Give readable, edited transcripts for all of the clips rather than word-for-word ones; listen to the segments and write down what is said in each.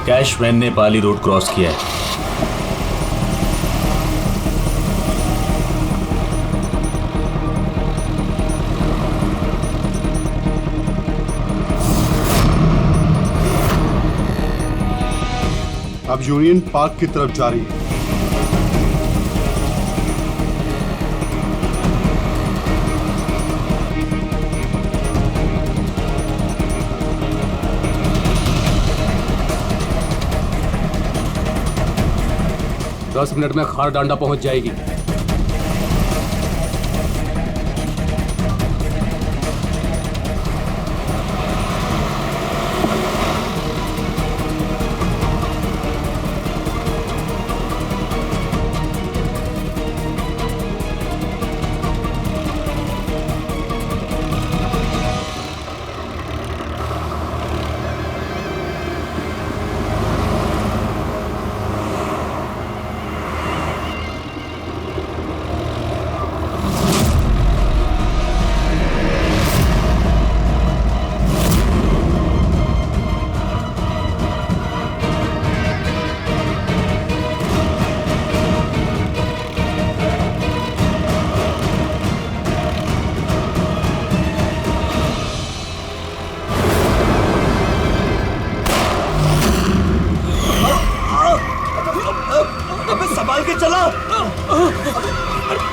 Cash van ने पाली road cross किया है। अब यूनियन पार्क की तरफ जा रही है। दस मिनट में खार डांडा पहुंच जाएगी। संभाल के चला।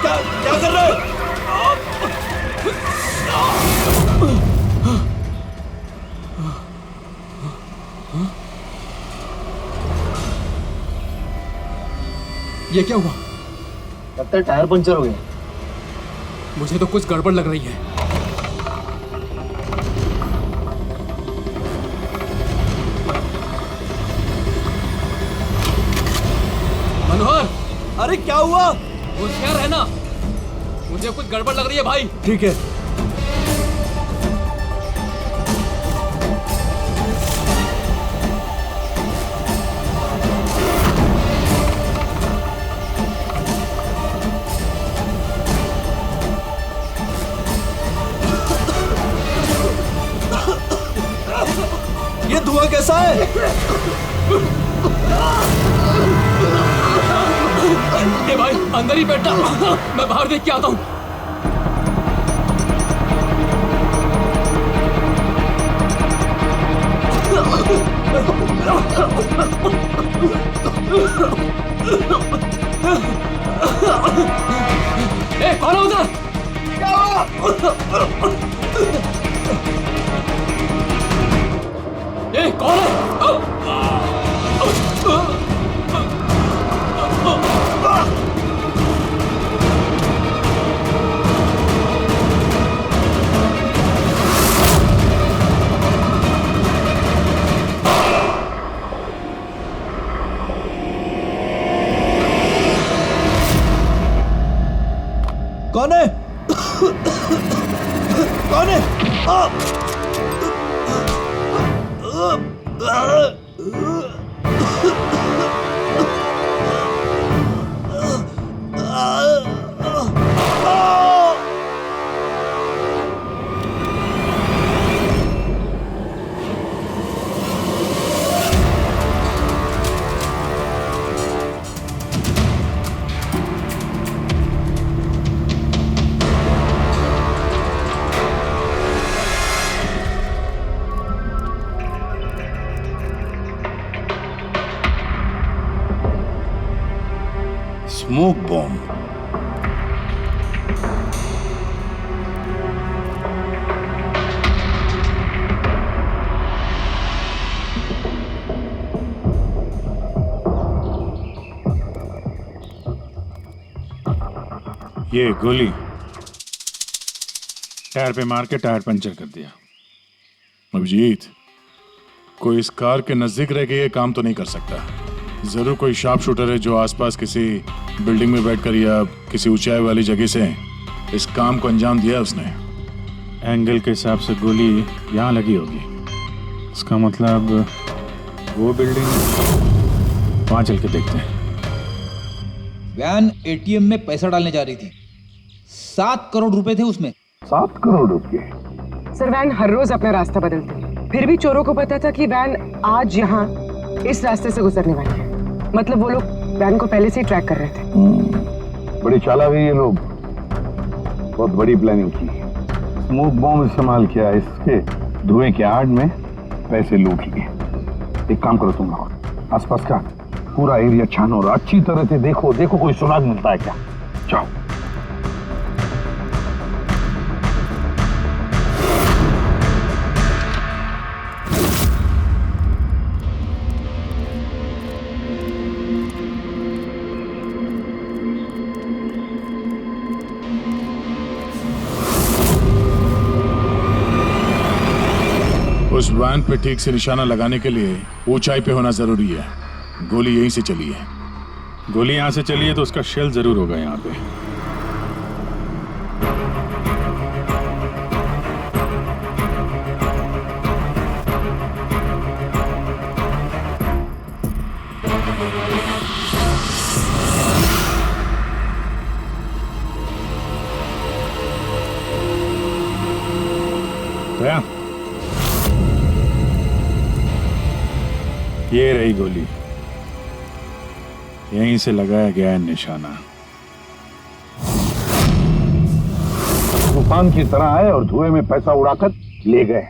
क्या क्या कर रहे हो? ये क्या हुआ? लगता है टायर पंचर हो गया। मुझे तो कुछ गड़बड़ लग रही है। मनोहर, अरे क्या हुआ? होशियार रहना, मुझे कुछ गड़बड़ लग रही है भाई। ठीक है। ये धुआं कैसा है? ये भाई अंदर ही बैठा, मैं बाहर देख के आता हूँ। ए, कौन है उधर? ए, कौन है? कौन है? कौन है? Smoke bomb. ये गोली टायर पे मार के टायर पंचर कर दिया। अभिजीत, कोई इस कार के नजदीक रह के ये काम तो नहीं कर सकता। जरूर कोई शार्प शूटर है जो आसपास किसी बिल्डिंग में बैठकर या किसी ऊंचाई वाली जगह से इस काम को अंजाम दिया उसने। एंगल के हिसाब से गोली यहाँ लगी होगी। इसका मतलब वो बिल्डिंग, वहां चल के देखते हैं। वैन एटीएम में पैसा डालने जा रही थी। 7 करोड़ रुपए थे उसमें। 7 करोड़ रुपए? सर, वैन हर रोज अपना रास्ता बदलती है, फिर भी चोरों को पता था कि वैन आज यहाँ इस रास्ते से गुजरने वाली है। मतलब वो लोग वैन को पहले से ही ट्रैक कर रहे थे। बड़ी चालाक है ये लोग, बहुत बड़ी प्लानिंग की। स्मोक बॉम्ब इस्तेमाल किया, इसके धुएं के आड़ में पैसे लूट लिए। एक काम करो तुम लोग, आसपास का पूरा एरिया छानो और अच्छी तरह से देखो कोई सुराग मिलता है क्या। जाओ। उस वैन पे ठीक से निशाना लगाने के लिए ऊंचाई पे होना जरूरी है। गोली यहीं से चली है। गोली यहाँ से चली है तो उसका शेल जरूर होगा यहाँ पे। दया, ये रही गोली, यहीं से लगाया गया है निशाना। तूफान की तरह आए और धुएं में पैसा उड़ाकर ले गए।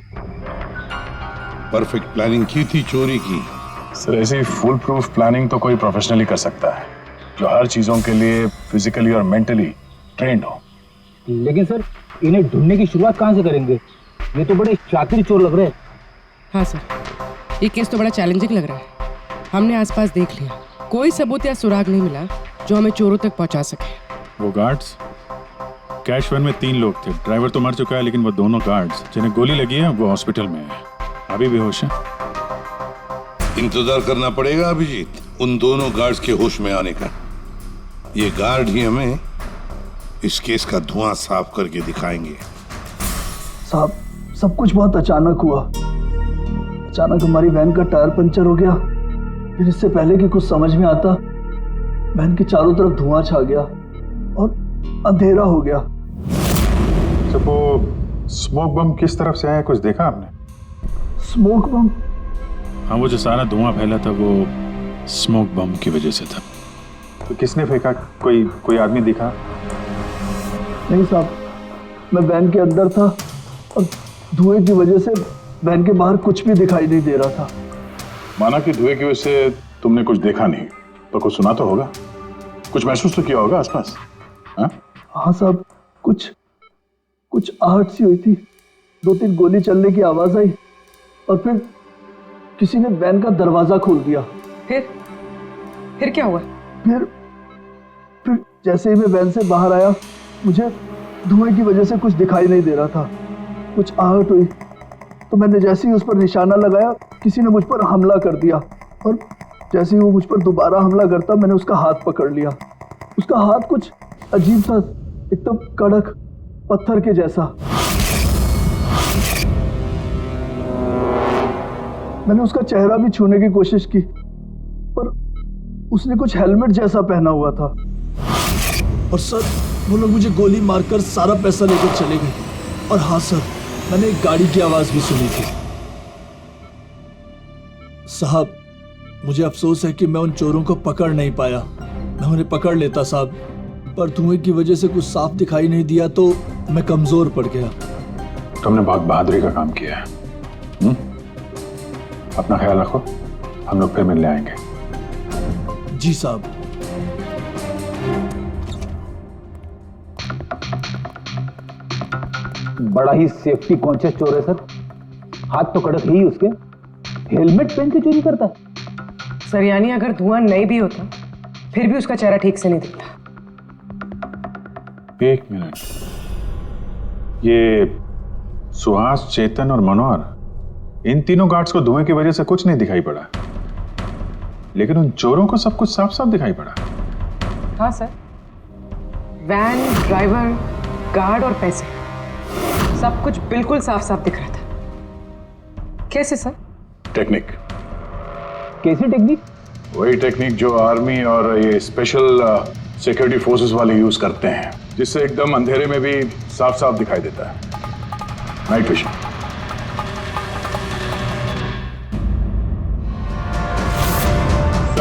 परफेक्ट प्लानिंग की थी चोरी की। सर, ऐसी फुल प्रूफ प्लानिंग तो कोई प्रोफेशनली कर सकता है, जो हर चीजों के लिए फिजिकली और मेंटली ट्रेंड हो। लेकिन सर, इन्हें ढूंढने की शुरुआत कहाँ से करेंगे? ये तो बड़े शातिर चोर लग रहे हैं। हाँ सर, ये केस तो बड़ा चैलेंजिंग लग रहा है। हमने आसपास देख लिया, कोई सबूत या सुराग नहीं मिला जो हमें चोरों तक पहुंचा सके। वो गार्ड्स, कैश वैन में 3 लोग थे। ड्राइवर तो मर चुका है, लेकिन वो दोनों गार्ड्स जिन्हें गोली लगी है वो हॉस्पिटल में है, अभी बेहोश है। इंतजार करना पड़ेगा अभिजीत, उन दोनों गार्ड्स के होश में आने का। ये गार्ड ही हमें इस केस का धुआं साफ करके दिखाएंगे। साहब, सब कुछ बहुत अचानक हुआ। अचानक हमारी वैन का टायर पंचर हो गया, फिर इससे पहले कि कुछ समझ में आता, वैन के चारों तरफ धुआं छा गया और अंधेरा हो गया। तो वो स्मोक बम किस तरफ से आया, कुछ देखा आपने? स्मोक बम? हाँ, वो जो सारा धुआं फैला था वो स्मोक बम की वजह से था। तो किसने फेंका? कोई आदमी दिखा? नहीं साहब, मैं वैन के अंदर था और धुएं की वजह से वैन के बाहर कुछ भी दिखाई नहीं दे रहा था। माना कि धुएं की वजह से तुमने कुछ देखा नहीं, तो कुछ सुना तो होगा, कुछ महसूस तो किया होगा आसपास? हाँ साहब, कुछ आहट सी हुई थी, 2-3 गोली चलने की आवाज आई और फिर किसी ने वैन का दरवाजा खोल दिया। फिर क्या हुआ? फिर जैसे ही मैं वैन से बाहर आया, मुझे धुएं की वजह से कुछ दिखाई नहीं दे रहा था। कुछ आहट हुई तो मैंने जैसे ही उस पर निशाना लगाया, किसी ने मुझ पर हमला कर दिया और जैसे ही वो मुझ पर दोबारा हमला करता, मैंने उसका हाथ पकड़ लिया। उसका हाथ कुछ अजीब सा, एकदम कड़क पत्थर के जैसा। मैंने उसका चेहरा भी छूने की कोशिश की, पर उसने कुछ हेलमेट जैसा पहना हुआ था। और सर, वो लोग मुझे गोली मारकर सारा पैसा लेकर चले गए। और हाँ सर, मैंने एक गाड़ी की आवाज भी सुनी थी। साहब, मुझे अफसोस है कि मैं उन चोरों को पकड़ नहीं पाया। मैं उन्हें पकड़ लेता साहब, पर धुएं की वजह से कुछ साफ दिखाई नहीं दिया तो मैं कमजोर पड़ गया। तुमने बहुत बहादुरी का काम किया है। अपना ख्याल रखो, हम लोग फिर मिलने आएंगे। जी साहब। बड़ा ही सेफ्टी कॉन्शियस चोर है सर। हाथ तो कड़क ही उसके, हेलमेट पहन के चोरी करता है। सर, यानी अगर धुआं नहीं भी होता फिर भी उसका चेहरा ठीक से नहीं दिखता। 1 मिनट, ये सुहास, चेतन और मनोहर, इन तीनों गार्ड्स को धुएं की वजह से कुछ नहीं दिखाई पड़ा, लेकिन उन चोरों को सब कुछ साफ साफ दिखाई पड़ा। हाँ सर, वैन, ड्राइवर, गार्ड और पैसे, सब कुछ बिल्कुल साफ साफ दिख रहा था। कैसे सर? टेक्निक। कैसी टेक्निक? वही टेक्निक जो आर्मी और ये स्पेशल सिक्योरिटी फोर्सेस वाले यूज करते हैं, जिससे एकदम अंधेरे में भी साफ साफ दिखाई देता है। Night vision.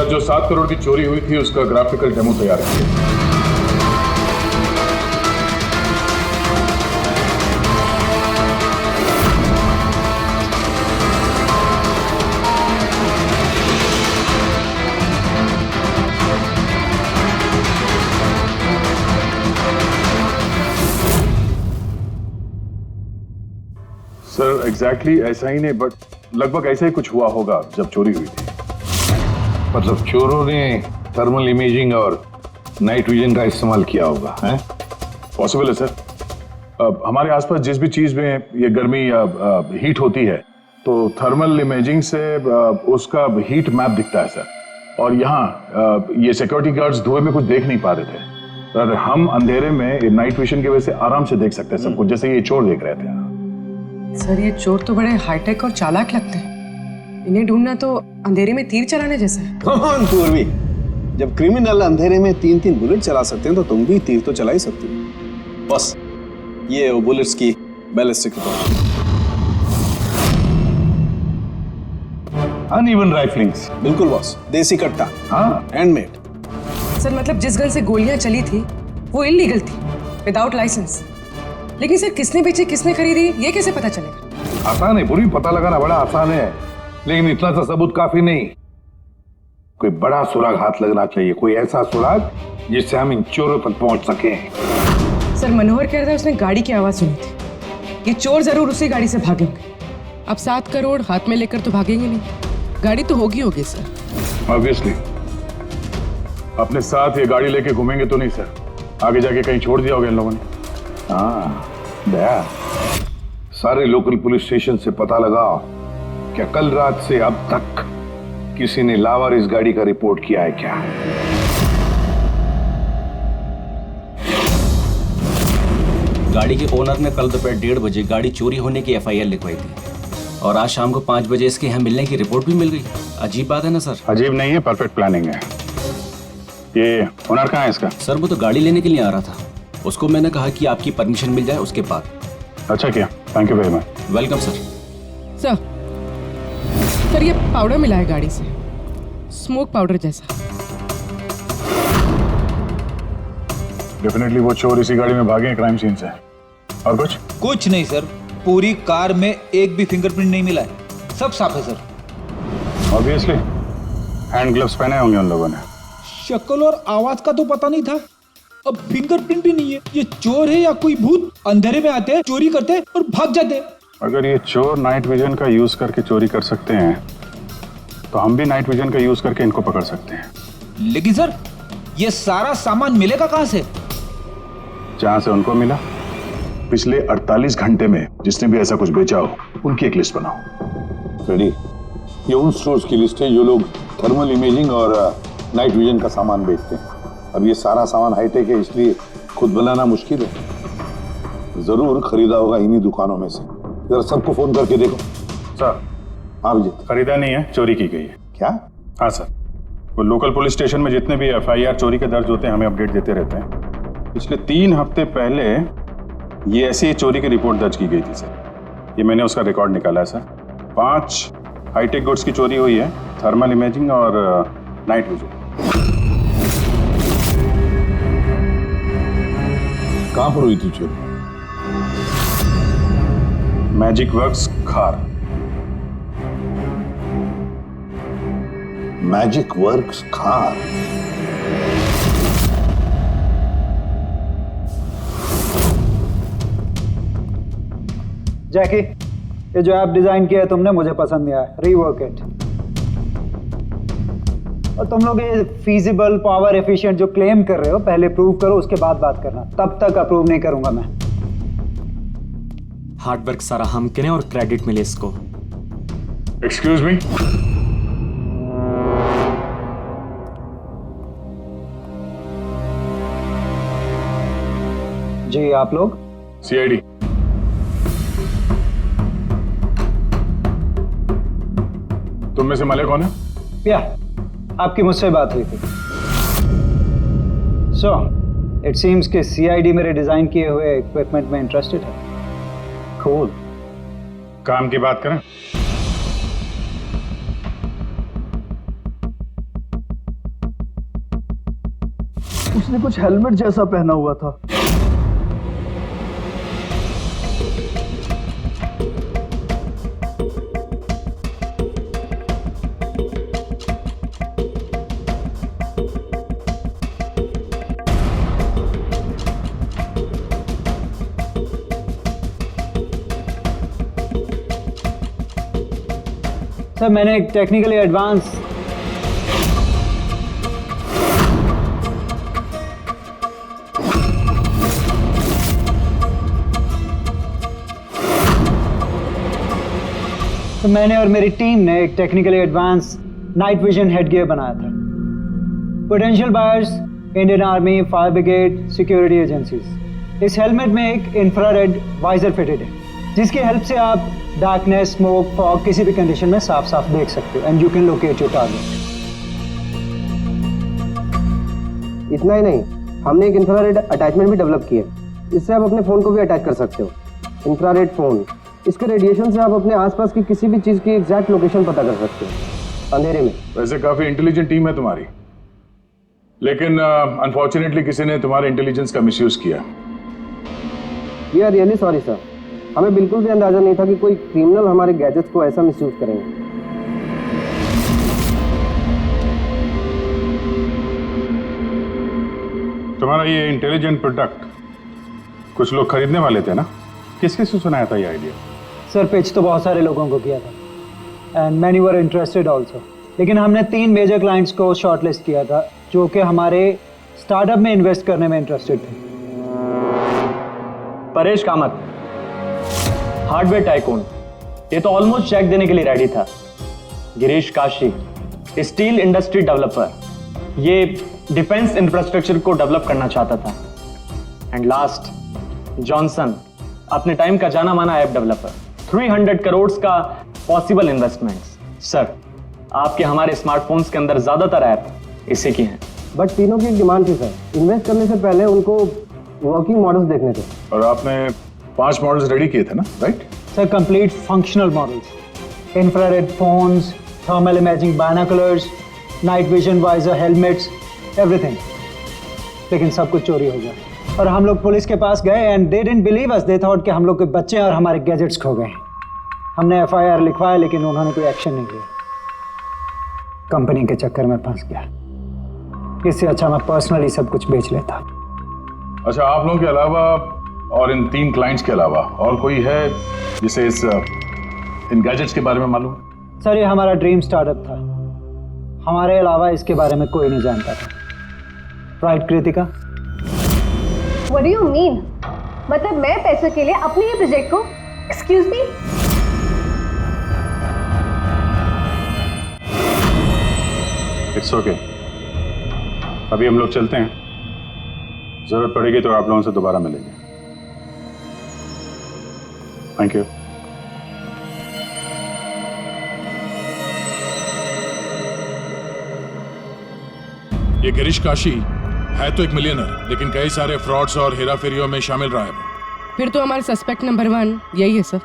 जो 7 करोड़ की चोरी हुई थी उसका ग्राफिकल डेमो तैयार किया। सर एग्जैक्टली ऐसा ही नहीं, बट लगभग ऐसा ही कुछ हुआ होगा जब चोरी हुई थी। मतलब चोरों ने थर्मल इमेजिंग और नाइट विजन का इस्तेमाल किया होगा, हैं? पॉसिबल है सर। हमारे आसपास जिस भी चीज में ये गर्मी या हीट होती है तो थर्मल इमेजिंग से उसका हीट मैप दिखता है सर। और यहाँ ये सिक्योरिटी गार्ड्स धुएं में कुछ देख नहीं पा रहे थे, पर हम अंधेरे में नाइट विजन की वजह से आराम से देख सकते हैं सब कुछ, जैसे ये चोर देख रहे थे। सर ये चोर तो बड़े हाईटेक और चालाक लगते हैं। इन्हें ढूंढना तो अंधेरे में तीर चलाने जैसा है। कौन पूर्वी, जब क्रिमिनल अंधेरे में 3-3 बुलेट चला सकते हैं तो तुम भी तीर तो चला ही सकती हो। बस ये वो बुलेट्स की बैलिस्टिक रिपोर्ट। अनइवन राइफलिंग्स। बिल्कुल बॉस, देसी कट्टा। हाँ, हैंडमेड। सर मतलब जिस गन से गोलियां चली थी वो इलीगल थी, विदाउट लाइसेंस। लेकिन सर किसने बेची, किसने खरीदी, ये कैसे पता चलेगा? आसान है पूरी, पता लगाना बड़ा आसान है, लेकिन इतना सा सबूत काफी नहीं। कोई बड़ा सुराग हाथ लगना चाहिए, कोई ऐसा सुराग जिससे हम इन चोरों तक पहुंच सके। सर मनोहर कह रहा है उसने गाड़ी की आवाज सुनी थी। ये चोर जरूर उसी गाड़ी से भागे होंगे। अब 7 करोड़ हाथ में लेकर तो भागेंगे नहीं, गाड़ी तो होगी सर। ऑब्वियसली अपने साथ ये गाड़ी लेके घूमेंगे तो नहीं सर, आगे जाके कहीं छोड़ दिया होगा इन लोगों ने। हाँ दया, सारे लोकल पुलिस स्टेशन से पता लगाओ क्या कल रात से अब तक किसी ने लावारिस गाड़ी का रिपोर्ट किया है क्या? गाड़ी के ओनर ने कल दोपहर 1:30 बजे गाड़ी चोरी होने की FIR लिखवाई थी और आज शाम को 5 बजे इसके यहाँ मिलने की रिपोर्ट भी मिल गई। अजीब बात है ना सर? अजीब नहीं है, परफेक्ट प्लानिंग है। ये ओनर कहाँ है इसका? सर वो तो गाड़ी लेने के लिए आ रहा था, उसको मैंने कहा कि आपकी परमिशन मिल जाए उसके बाद। अच्छा किया, thank you very much. Welcome sir. Sir ये पाउडर मिला है गाड़ी से, स्मोक पाउडर जैसा। डेफिनेटली वो चोर इसी गाड़ी में भागे हैं क्राइम सीन से। और कुछ नहीं सर, पूरी कार में एक भी फिंगरप्रिंट नहीं मिला है, सब साफ है सर। ऑब्वियसली हैंड ग्लव्स पहने होंगे उन लोगों ने। शक्ल और आवाज का तो पता नहीं था, अब फिंगरप्रिंट भी नहीं है। ये चोर है या कोई भूत? अंधेरे में आते हैं, चोरी करते हैं और भाग जाते हैं। अगर ये चोर नाइट विजन का यूज करके चोरी कर सकते हैं तो हम भी नाइट विजन का यूज करके इनको पकड़ सकते हैं। लेकिन सर ये सारा सामान मिलेगा कहाँ से? जहां से उनको मिला। पिछले 48 घंटे में जिसने भी ऐसा कुछ बेचा हो उनकी एक लिस्ट बनाओ। रेडी? ये उन स्टोर्स की लिस्ट है जो लोग थर्मल इमेजिंग और नाइट विजन का सामान बेचते हैं। अब ये सारा सामान हाईटेक है, इसलिए खुद बनाना मुश्किल है। जरूर खरीदा होगा इन्हीं दुकानों में से। जरा सबको फोन करके देखो। सर हाँ विजय। खरीदा नहीं है, चोरी की गई है। क्या? हाँ सर, वो लोकल पुलिस स्टेशन में जितने भी FIR चोरी के दर्ज होते हैं हमें अपडेट देते रहते हैं। पिछले 3 हफ्ते पहले ये ऐसी चोरी की रिपोर्ट दर्ज की गई थी सर। ये मैंने उसका रिकॉर्ड निकाला है सर। 5 हाईटेक गुड्स की चोरी हुई है, थर्मल इमेजिंग और नाइट विजन। कहां पर हुई थी चोरी? मैजिक वर्क्स खार। मैजिक वर्क्स खार। जैकी, ये जो ऐप डिजाइन किया है तुमने मुझे पसंद नहीं आया, रीवर्क इट। और तुम लोग ये फीजिबल, पावर एफिशिएंट जो क्लेम कर रहे हो पहले प्रूव करो, उसके बाद बात करना। तब तक अप्रूव नहीं करूंगा मैं। हार्ड वर्क सारा हम करें और क्रेडिट मिले इसको। Excuse me. जी आप लोग? CID। तुम में से मले कौन है? या आपकी मुझसे बात हुई थी। सो इट सीम्स कि CID मेरे डिजाइन किए हुए इक्विपमेंट में इंटरेस्टेड है। कूल। काम की बात करें। उसने कुछ हेलमेट जैसा पहना हुआ था। सर मैंने एक टेक्निकली एडवांस मैंने और मेरी टीम ने एक technically advance night vision headgear बनाया था। Potential buyers Indian army, fire brigade, security agencies. इस हेलमेट में एक इंफ्रारेड वाइजर फिटेड है जिसकी हेल्प से आप डार्कनेस, स्मोक, फॉग किसी भी कंडीशन में साफ साफ देख सकते हो and you can locate your target. इतना ही नहीं, हमने एक इंफ्रारेड अटैचमेंट भी डेवलप किया है। इससे आप अपने फ़ोन को भी अटैच कर सकते हो। इंफ्रारेड फ़ोन, इसके रेडिएशन से आप अपने आसपास की किसी भी चीज़ की एग्जैक्ट लोकेशन पता कर सकते हो अंधेरे में। वैसे काफी इंटेलिजेंट टीम है तुम्हारी, लेकिन अनफॉर्चुनेटली किसी ने तुम्हारे इंटेलिजेंस का मिसयूज किया। We are really sorry sir, हमें बिल्कुल भी अंदाजा नहीं था कि कोई क्रिमिनल हमारे गैजेट्स को ऐसा मिसयूज करेंगे। तुम्हारा ये इंटेलिजेंट प्रोडक्ट कुछ लोग खरीदने वाले थे ना? किसके से सुनाया था ये आइडिया? सर पिच तो बहुत सारे लोगों को किया था and many were interested also, लेकिन हमने 3 मेजर क्लाइंट्स को शॉर्टलिस्ट किया था जो कि हमारे स्टार्टअप में इन्वेस्ट करने में इंटरेस्टेड थे। परेश कामत, हार्डवेयर टाइकून, ये तो ऑलमोस्ट चेक देने के लिए रेडी था। Girish Kashi, steel industry developer, ये डिफेंस इंफ्रास्ट्रक्चर को डेवलप करना चाहता था। एंड लास्ट जॉनसन, अपने टाइम का जाना माना ऐप डेवलपर, 300 करोड़ का पॉसिबल इन्वेस्टमेंट्स। सर आपके हमारे स्मार्टफोन्स के अंदर ज्यादातर ऐप इसी की हैं। बट तीनों की एक डिमांड थी सर, इन्वेस्ट करने से पहले उनको वर्किंग मॉडल्स देखने थे। और आपने 5 मॉडल्स रेडी किए थे ना, right? Sir complete functional models, infrared phones, thermal imaging binoculars, night vision visor helmets, everything. लेकिन सब कुछ चोरी हो गया और हम लोग पुलिस के पास गए and they didn't believe us, they thought कि हम लोग के बच्चे और हमारे गैजेट्स खो गए। हमने FIR लिखवाया लेकिन उन्होंने कोई एक्शन नहीं लिया। कंपनी के चक्कर में फंस गया। इससे अच्छा मैं पर्सनली सब कुछ बेच लेता। अच्छा, आप लोगों के अलावा और इन 3 क्लाइंट्स के अलावा और कोई है जिसे इन गैजेट्स के बारे में मालूम? सर ये हमारा ड्रीम स्टार्टअप था, हमारे अलावा इसके बारे में कोई नहीं जानता था। Right Kritika? What do you mean? मतलब मैं पैसों के लिए अपने ही प्रोजेक्ट को, एक्सक्यूज मी? इट्स ओके, अभी हम लोग चलते हैं। जरूरत पड़ेगी तो आप लोगों से दोबारा मिलेंगे। Thank you. ये गिरीश काशी है तो एक मिलियनर, लेकिन कई सारे फ्रॉड्स और हेराफेरियों में शामिल रहा है वो। फिर तो हमारे सस्पेक्ट नंबर 1 यही है sir.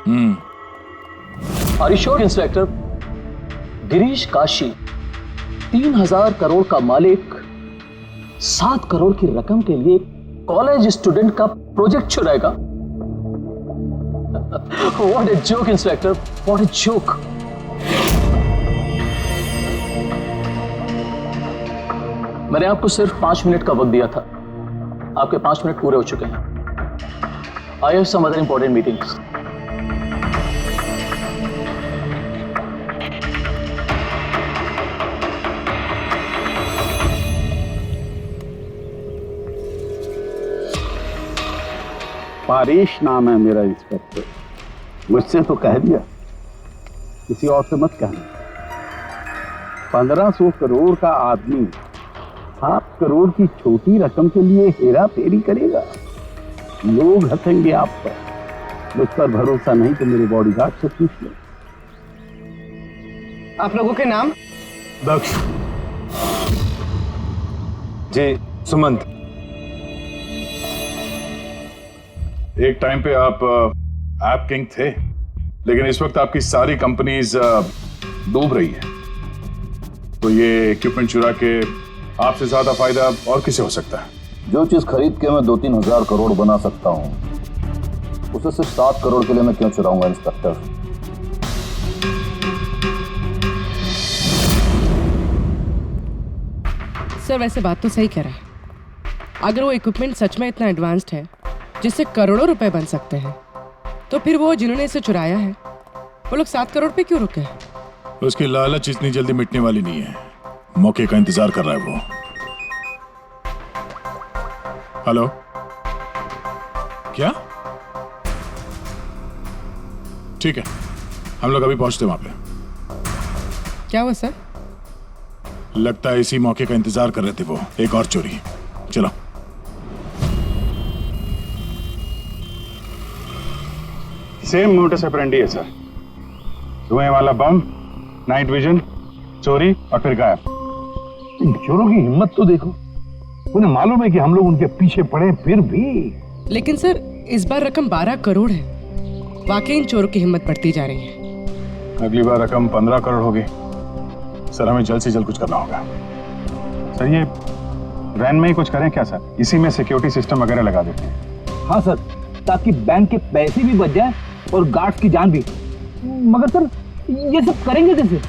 Are you sure inspector? Girish Kashi 3000 crore का मालिक 7 करोड़ की रकम के लिए कॉलेज स्टूडेंट का प्रोजेक्ट चुराएगा? What a joke inspector, what a joke. मैंने आपको सिर्फ 5 मिनट का वक्त दिया था, आपके 5 मिनट पूरे हो चुके हैं। I have some other important meetings. Paresh नाम है मेरा इंस्पेक्टर। मुझसे तो कह दिया, किसी और से मत कहना। 1500 करोड़ का आदमी 7 करोड़ की छोटी रकम के लिए हेरा फेरी करेगा? लोग हंसेंगे आप पर। मुझ पर भरोसा नहीं तो मेरे बॉडीगार्ड से पूछ लो। आप लोगों के नाम? दक्ष जी, सुमंत। एक टाइम पे आप ऐप किंग थे, लेकिन इस वक्त आपकी सारी कंपनीज डूब रही है। तो ये इक्विपमेंट चुरा के आपसे ज्यादा फायदा और किसे हो सकता है? जो चीज खरीद के मैं 2-3 हजार करोड़ बना सकता हूं, उसे सिर्फ 7 करोड़ के लिए मैं क्यों चुराऊंगा इंस्पेक्टर? सर वैसे बात तो सही कह रहा है। अगर वो इक्विपमेंट सच में इतना एडवांस्ड है जिससे करोड़ों रुपए बन सकते हैं, तो फिर वो जिन्होंने इसे चुराया है वो लोग 7 करोड़ पे क्यों रुके? उसकी लालच इतनी जल्दी मिटने वाली नहीं है, मौके का इंतजार कर रहा है वो। हेलो, क्या? ठीक है, हम लोग अभी पहुंचते वहां पे। क्या हुआ सर? लगता है इसी मौके का इंतजार कर रहे थे वो। एक और चोरी, चलो। सेम मोटस ऑपरेंडी है सर। धुएं वाला बम, नाइट विजन, चोरी और फिर गायब। इन चोरों की हिम्मत तो देखो, उन्हें मालूम है कि हम लोग उनके पीछे पड़े, फिर भी। लेकिन सर इस बार रकम 12 करोड़ है। वाकई इन चोरों की हिम्मत बढ़ती जा रही है। अगली बार रकम 15 करोड़ होगी। सर हमें जल्द से जल्द कुछ करना होगा। सर ये वैन में ही कुछ करें क्या सर? इसी में सिक्योरिटी सिस्टम वगैरह लगा देते हैं। हाँ सर, ताकि बैंक के पैसे भी बच जाए और गार्ड्स की जान भी। मगर सर ये सब करेंगे कैसे?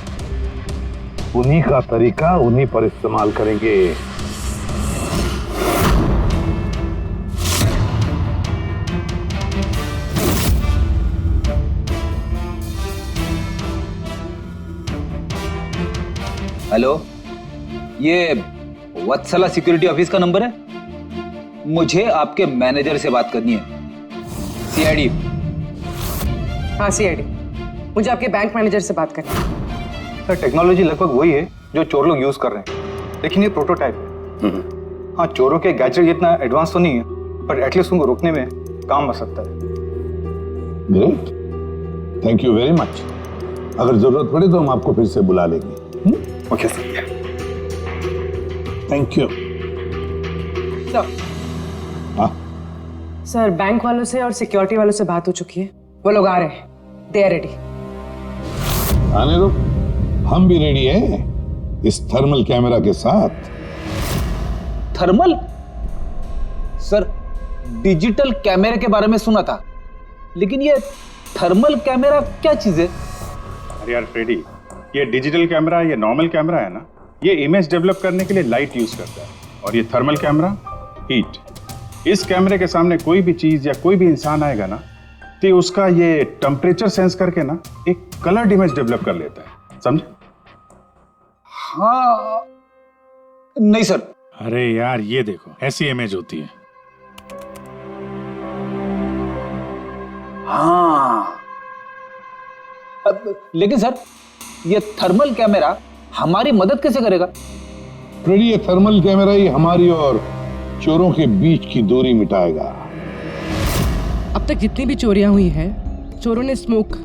उन्हीं का तरीका उन्हीं पर इस्तेमाल करेंगे। हेलो, ये वत्सला सिक्योरिटी ऑफिस का नंबर है? मुझे आपके मैनेजर से बात करनी है। सीआईडी। हाँ सीआईडी, मुझे आपके बैंक मैनेजर से बात करनी है। सर टेक्नोलॉजी लगभग वही है जो चोर लोग यूज कर रहे हैं, लेकिन ये प्रोटोटाइप है। हाँ, चोरों के गैजेट जितना एडवांस तो नहीं है, पर एटलीस्ट उनको रोकने में काम आ सकता है। Great, thank you very much. अगर जरूरत पड़े तो हम आपको फिर से बुला लेंगे। Okay sir, thank you. Sir bank वालों से और सिक्योरिटी वालों से बात हो चुकी है, वो लोग आ रहे हैं। They are ready. आने दो, हम भी रेडी हैं इस थर्मल कैमरा के साथ। थर्मल? सर डिजिटल कैमरे के बारे में सुना था, लेकिन ये थर्मल कैमरा क्या चीज है? अरे यार फ्रेडी, ये डिजिटल कैमरा, ये नॉर्मल कैमरा है ना, ये इमेज डेवलप करने के लिए लाइट यूज करता है, और ये थर्मल कैमरा हीट। इस कैमरे के सामने कोई भी चीज या कोई भी इंसान आएगा ना, तो उसका ये टेम्परेचर सेंस करके ना एक कलर्ड इमेज डेवलप कर लेता है, समझे? हाँ नहीं सर। अरे यार ये देखो, ऐसी इमेज होती है। हाँ लेकिन सर ये थर्मल कैमरा हमारी मदद कैसे करेगा? फ्रेडी, ये थर्मल कैमरा ही हमारी और चोरों के बीच की दूरी मिटाएगा। अब तक जितनी भी चोरियां हुई है, चोरों ने स्मोक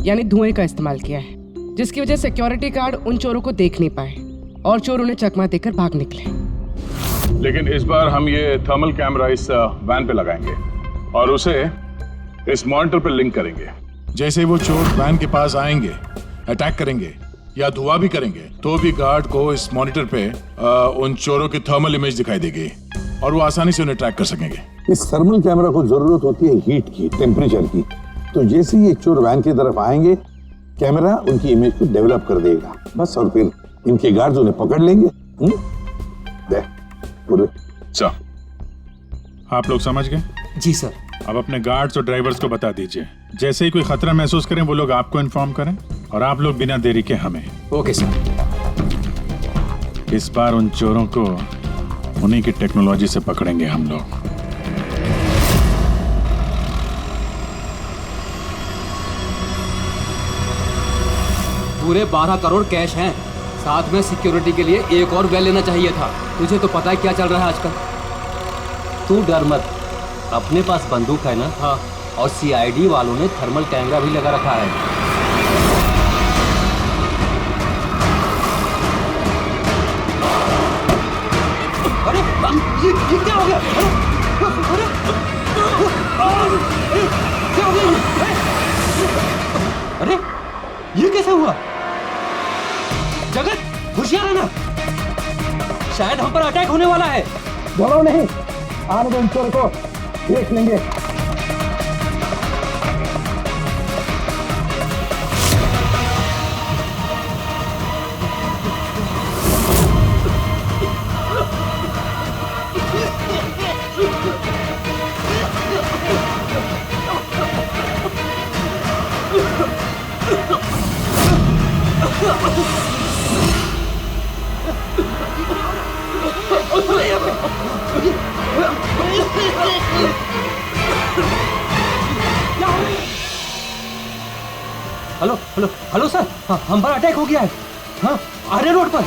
यानी धुएं का इस्तेमाल किया है, जिसकी वजह से सिक्योरिटी गार्ड उन चोरों को देख नहीं पाए और चोर उन्हें चकमा देकर भाग निकले। लेकिन इस बार हम ये थर्मल कैमरा इस वैन पे लगाएंगे और उसे इस मॉनिटर पे लिंक करेंगे। जैसे वो चोर वैन के पास आएंगे, अटैक करेंगे या धुआं भी करेंगे, तो भी गार्ड को इस मॉनिटर पे उन चोरों की थर्मल इमेज दिखाई देगी और वो आसानी से उन्हें ट्रैक कर सकेंगे। इस थर्मल कैमरा को जरूरत होती है हीट की, टेम्परेचर की। तो जैसे ही ये चोर वैन की तरफ आएंगे, कैमरा उनकी इमेज को डेवलप कर देगा बस, और फिर इनके गार्ड्स उन्हें पकड़ लेंगे। पूरे आप लोग समझ गए? जी सर। अब अपने गार्ड्स और ड्राइवर्स को बता दीजिए, जैसे ही कोई खतरा महसूस करें वो लोग आपको इन्फॉर्म करें, और आप लोग बिना देरी के हमें। Okay sir. इस बार उन चोरों को उन्हीं की टेक्नोलॉजी से पकड़ेंगे हम लोग। पूरे 12 करोड़ कैश हैं, साथ में सिक्योरिटी के लिए एक और वैन लेना चाहिए था। तुझे तो पता है क्या चल रहा है आजकल। तू डर मत, अपने पास बंदूक है ना? हाँ। और सीआईडी वालों ने थर्मल कैमरा भी लगा रखा है। अरे ये क्या हो गया? अरे क्या हो गया? अरे ये कैसे हुआ? जगत होशियार रहना, शायद हम पर अटैक होने वाला है। बोलो नहीं, आने दो इन चोर को, देख लेंगे। हेलो हेलो हेलो सर, हाँ, हम पर अटैक हो गया है। हाँ, आर्य रोड पर।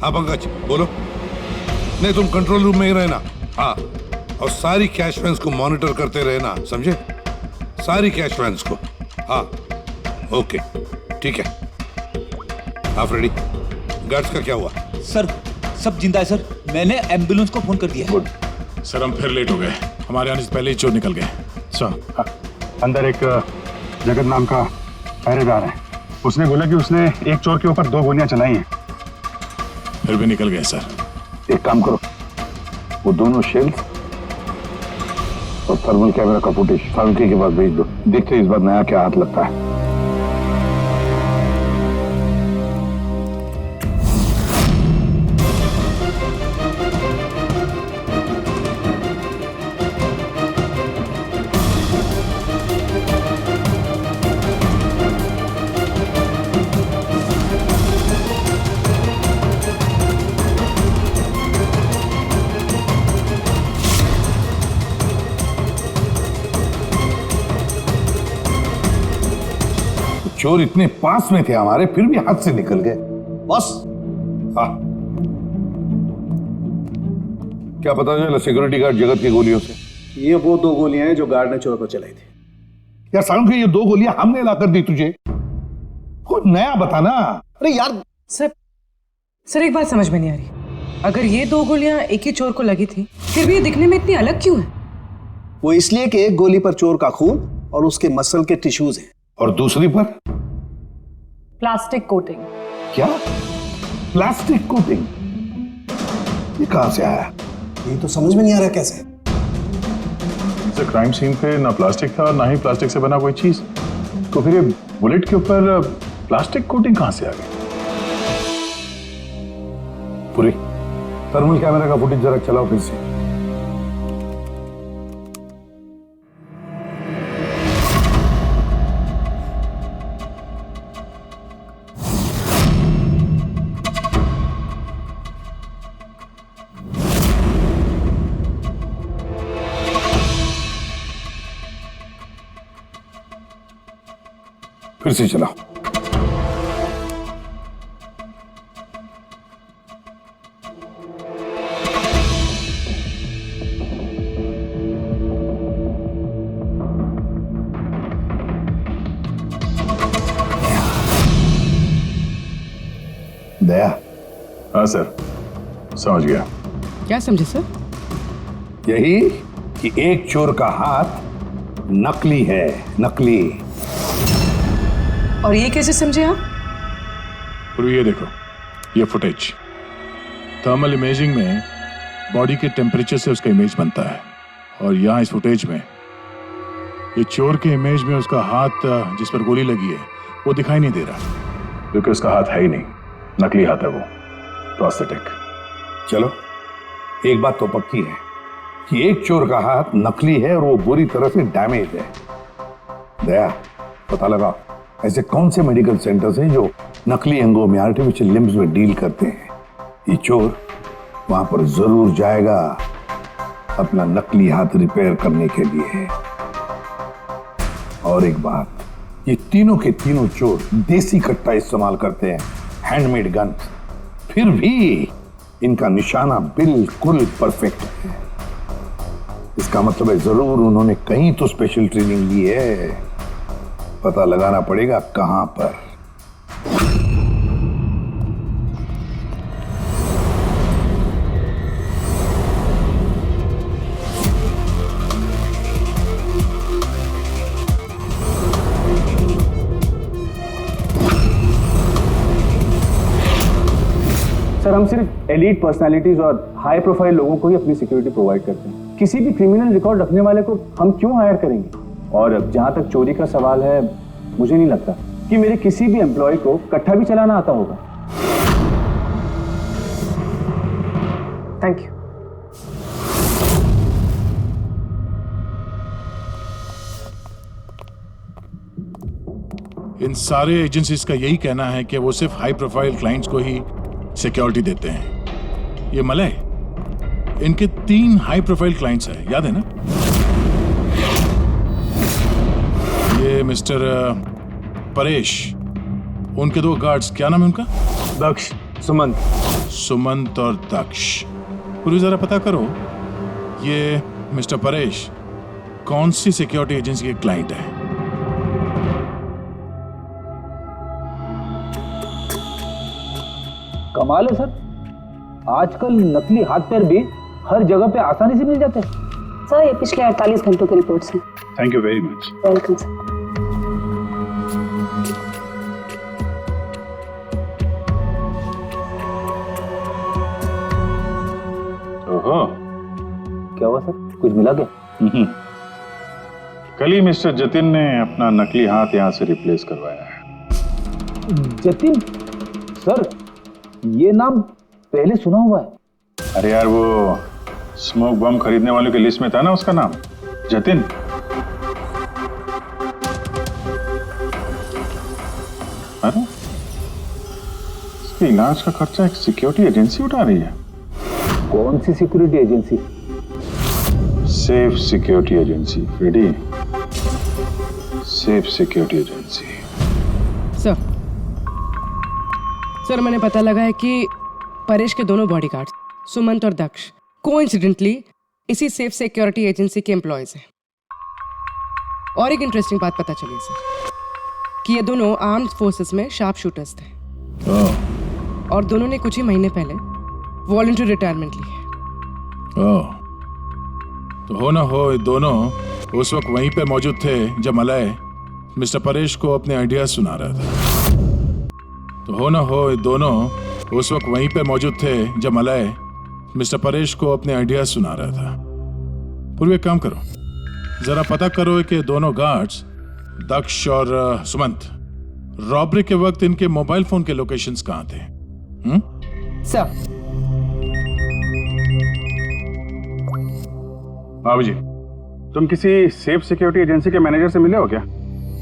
हाँ पंकज बोलो। नहीं तुम कंट्रोल रूम में ही रहना। हाँ, और सारी कैश वैन्स को मॉनिटर करते रहना, समझे? सारी कैश वैन्स को। हाँ ओके ठीक है। आप रेडी? गार्ड्स का क्या हुआ? सर सब जिंदा है सर, मैंने एम्बुलेंस को फोन कर दिया है। सर हम फिर लेट हो गए, हमारे आने से पहले ही चोर निकल गए। हाँ, अंदर एक जगत नाम का पहरेदार है, उसने बोला कि उसने एक चोर के ऊपर 2 गोलियां चलाई हैं। फिर भी निकल गए सर। एक काम करो, वो दोनों शेल्स और थर्मल कैमरा का फुटेज फारूकी के पास भेज दो, देखते हैं इस बार नया क्या हाथ लगता है। चोर इतने पास में थे हमारे, फिर भी हाथ से निकल गए। बस हाँ, क्या पता चला सिक्योरिटी गार्ड जगत की गोलियों से? ये वो 2 गोलियां हैं जो गार्ड ने चोर को चलाई थी। यार सालू ये 2 गोलियां हमने लाकर दी तुझे, कुछ नया बताना। अरे यार सर एक बात समझ में नहीं आ रही, अगर ये 2 गोलियां एक ही चोर को लगी थी, फिर भी ये दिखने में इतनी अलग क्यों है? वो इसलिए कि एक गोली पर चोर का खून और उसके मसल के टिश्यूज हैं, और दूसरी पर प्लास्टिक कोटिंग। क्या? Plastic coating? ये कहां से आया? ये तो समझ में नहीं आ रहा कैसे। क्राइम सीन पे ना प्लास्टिक था और ना ही प्लास्टिक से बना कोई चीज, तो फिर ये बुलेट के ऊपर प्लास्टिक कोटिंग कहां से आ गई? पूरी थर्मल कैमरा का फुटेज जरा चलाओ फिर से। फिर से चलाओ। दया। हाँ सर समझ गया। क्या समझे सर? यही कि एक चोर का हाथ नकली है, नकली। और ये कैसे समझे आप? पूर्वी ये देखो, ये फुटेज थर्मल इमेजिंग में बॉडी के टेम्परेचर से उसका इमेज बनता है, और यहाँ इस फुटेज में ये चोर के इमेज में उसका हाथ जिस पर गोली लगी है वो दिखाई नहीं दे रहा। क्योंकि उसका हाथ है ही नहीं, नकली हाथ है वो, प्रोस्थेटिक। चलो एक बात तो पक्की है कि एक चोर का हाथ नकली है और वो बुरी तरह से डैमेज है। दया, पता लगा ऐसे कौन से मेडिकल सेंटर्स हैं जो नकली अंगों में, आर्टिफिशियल लिम्स में डील करते हैं। ये चोर वहां पर जरूर जाएगा अपना नकली हाथ रिपेयर करने के लिए। और एक बात, ये तीनों के तीनों चोर देसी कट्टा इस्तेमाल करते हैं, हैंडमेड गन। फिर भी इनका निशाना बिल्कुल परफेक्ट है। इसका मतलब है जरूर उन्होंने कहीं तो स्पेशल ट्रेनिंग ली है। पता लगाना पड़ेगा कहां पर। सर, हम सिर्फ एलीट पर्सनालिटीज और हाई प्रोफाइल लोगों को ही अपनी सिक्योरिटी प्रोवाइड करते हैं। किसी भी क्रिमिनल रिकॉर्ड रखने वाले को हम क्यों हायर करेंगे? और जहां तक चोरी का सवाल है, मुझे नहीं लगता कि मेरे किसी भी एम्प्लॉय को कट्टा भी चलाना आता होगा। Thank you. इन सारे एजेंसीज का यही कहना है कि वो सिर्फ हाई प्रोफाइल क्लाइंट्स को ही सिक्योरिटी देते हैं। ये मलय, इनके 3 हाई प्रोफाइल क्लाइंट्स हैं, याद है ना? ये मिस्टर परेश, उनके 2 गार्ड्स, क्या नाम है उनका? दक्ष, सुमंत। सुमंत और दक्ष। पूरी जरा पता करो ये मिस्टर परेश कौन सी सिक्योरिटी एजेंसी के क्लाइंट है। कमाल है सर, आजकल नकली हाथ पैर भी हर जगह पे आसानी से मिल जाते हैं। सर, ये पिछले 48 घंटों की रिपोर्ट्स हैं। Thank you very much. Welcome sir. ओहो, क्या हुआ सर, कुछ मिला क्या? कल ही मिस्टर जतिन ने अपना नकली हाथ यहाँ से रिप्लेस करवाया है। जतिन? सर, ये नाम पहले सुना हुआ है। अरे यार, वो स्मोक बम खरीदने वालों की लिस्ट में था ना उसका नाम, जतिन। अरे इसके इलाज का खर्चा एक सिक्योरिटी एजेंसी उठा रही है। कौन सी security agency? Safe security agency. Ready? Safe security agency. Sir, मैंने पता लगा है कि परेश के दोनों बॉडीगार्ड्स सुमंत और दक्ष कोइंसिडेंटली इसी सेफ सिक्योरिटी एजेंसी के एम्प्लॉयज हैं। और एक इंटरेस्टिंग बात पता चली सर कि ये दोनों आर्म्ड फोर्सेस में शार्प शूटर्स थे। और दोनों ने कुछ ही महीने पहले वॉलंटरी रिटायरमेंट ली है। तो हो ना हो ये दोनों उस वक्त वहीं पे मौजूद थे जब मलय मिस्टर परेश को अपने आइडियाज सुना रहा था। तो हो ना हो ये दोनों उस वक्त वहीं पे मौजूद थे जब मलय मिस्टर परेश को अपने आइडियाज सुना रहा था। पूर्व एक काम करो, जरा पता करो कि दोनों गार्ड्स दक्ष और सुमंत रॉबरी के वक्त इनके मोबाइल फोन के लोकेशंस कहाँ थे। सर। बाबू जी, तुम किसी सेफ सिक्योरिटी एजेंसी के मैनेजर से मिले हो क्या?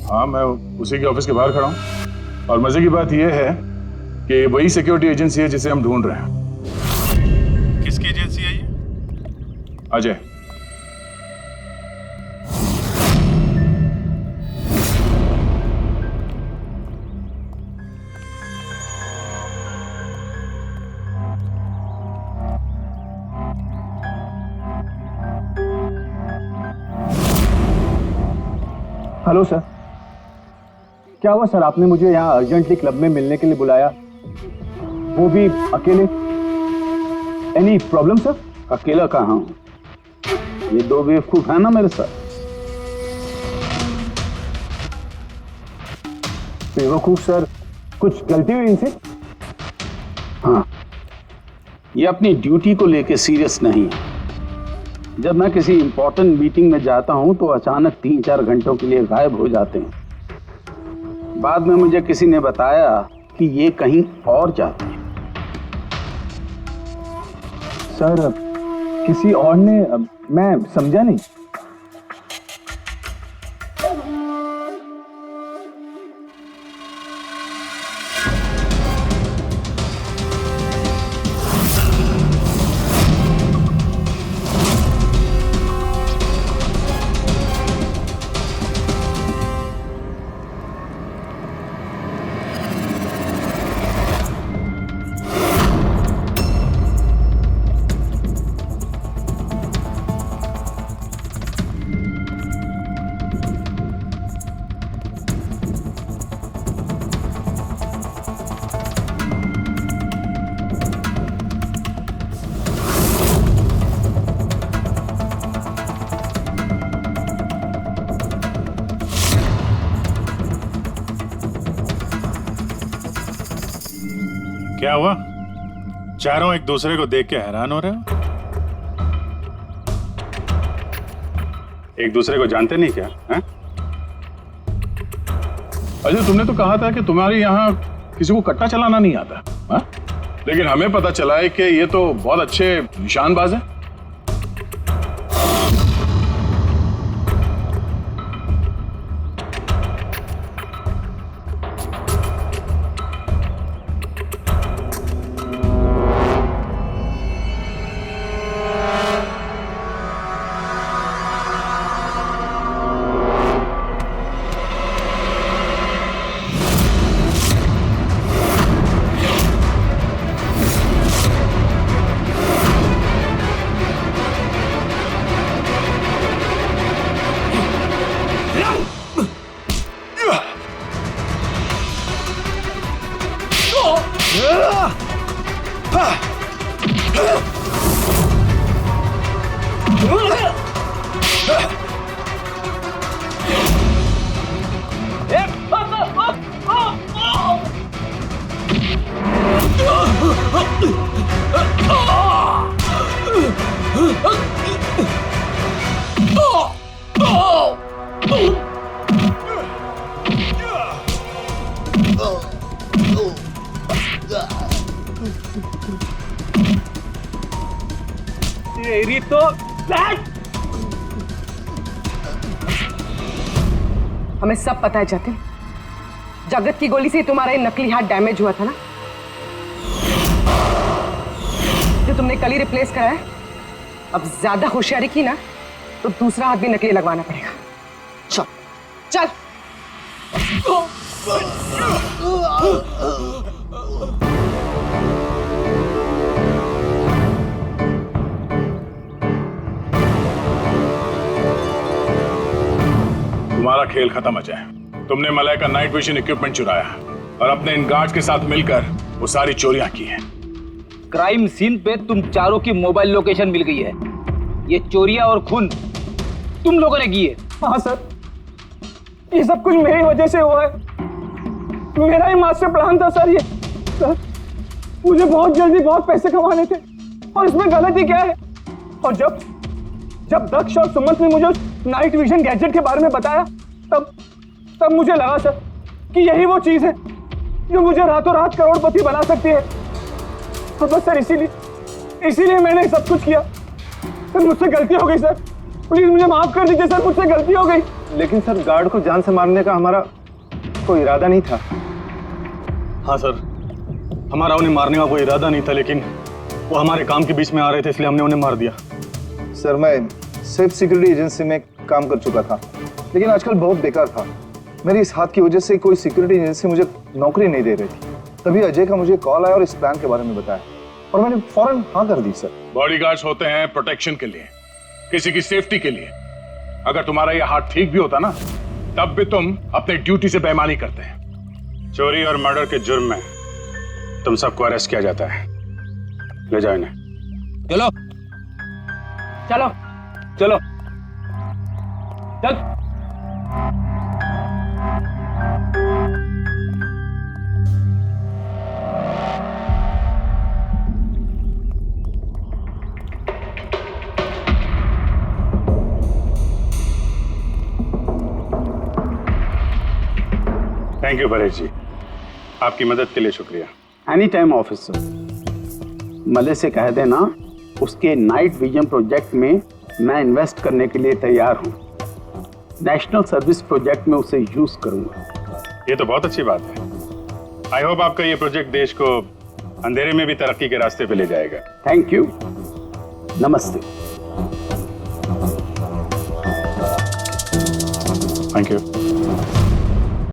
हाँ, मैं उसी के ऑफिस के बाहर खड़ा हूँ। और मजे की बात यह है कि वही सिक्योरिटी एजेंसी है जिसे हम ढूंढ रहे हैं। किसकी एजेंसी है ये? अजय। हेलो सर, क्या हुआ सर? आपने मुझे यहाँ अर्जेंटली क्लब में मिलने के लिए बुलाया, वो भी अकेले। Any problem sir? अकेला कहाँ हूँ, ये 2 बेवकूफ है ना मेरे साथ। बेवकूफ सर, कुछ गलती हुई इनसे? हाँ, ये अपनी ड्यूटी को लेके सीरियस नहीं है। जब मैं किसी इंपॉर्टेंट मीटिंग में जाता हूं तो अचानक 3-4 घंटों के लिए गायब हो जाते हैं। बाद में मुझे किसी ने बताया कि ये कहीं और जाते हैं। सर किसी और ने, मैं समझा नहीं। क्या हुआ? चारों एक दूसरे को देख के हैरान हो रहे हो? एक दूसरे को जानते नहीं क्या? हैं? अजय, तुमने तो कहा था कि तुम्हारे यहाँ किसी को कट्टा चलाना नहीं आता, हा? लेकिन हमें पता चला है कि ये तो बहुत अच्छे निशानबाज हैं। हमें सब पता है जतिन, जगत की गोली से तुम्हारा ये नकली हाथ डैमेज हुआ था ना, जो तुमने कल ही रिप्लेस कराया है। अब ज्यादा होशियारी की ना तो दूसरा हाथ भी नकली लगवाना पड़ेगा। चल चल। तुम्हारा खेल खत्म अजय। तुमने मलय का नाइट विजन इक्विपमेंट चुराया और अपने इन गार्ड्स के साथ मिलकर वो सारी चोरियां की हैं। क्राइम सीन पे तुम चारों की मोबाइल लोकेशन मिल गई है। ये चोरियां और खून तुम लोगों ने की है। हाँ सर, ये सब कुछ मेरी वजह से हुआ है। मेरा ही मास्टर प्लान था सर ये। सर, मुझे बहुत जल्दी बहुत पैसे कमाने थे और इसमें गलती क्या है? और जब दक्ष और सुमंत ने मुझे नाइट विजन गैजेट के बारे में बताया तब मुझे लगा सर कि यही वो चीज है जो मुझे रातों रात करोड़पति बना सकती है। और बस सर इसीलिए मैंने सब कुछ किया। सर मुझसे गलती हो गई सर, प्लीज मुझे माफ कर दीजिए सर, मुझसे गलती हो गई। लेकिन सर गार्ड को जान से मारने का हमारा कोई इरादा नहीं था। हाँ सर, हमारा उन्हें मारने का कोई इरादा नहीं था, लेकिन वो हमारे काम के बीच में आ रहे थे इसलिए हमने उन्हें मार दिया। सर मैं सेफ सिक्योरिटी एजेंसी में काम कर चुका था, लेकिन आजकल बहुत बेकार था। मेरी इस हाथ की वजह से कोई सिक्योरिटी एजेंसी मुझे नौकरी नहीं दे रही थी। तभी अजय का मुझे कॉल आया और इस प्लान के बारे में बताया और मैंने फौरन हाँ कर दी। सर बॉडीगार्ड्स होते हैं प्रोटेक्शन के लिए, किसी की सेफ्टी के लिए। अगर तुम्हारा ये हाथ ठीक भी होता ना तब भी तुम अपने ड्यूटी से बेईमानी करते हैं। चोरी और मर्डर के जुर्म में तुम सबको अरेस्ट किया जाता है। ले जाओ इन्हें। चलो चलो चलो चल। थैंक यू परेश जी, आपकी मदद के लिए शुक्रिया। Any time officer. मले से कह देना उसके नाइट विजन प्रोजेक्ट में मैं इन्वेस्ट करने के लिए तैयार हूँ। नेशनल सर्विस प्रोजेक्ट में उसे यूज करूंगा। ये तो बहुत अच्छी बात है। आई होप आपका ये प्रोजेक्ट देश को अंधेरे में भी तरक्की के रास्ते पे ले जाएगा। थैंक यू, नमस्ते। Thank you.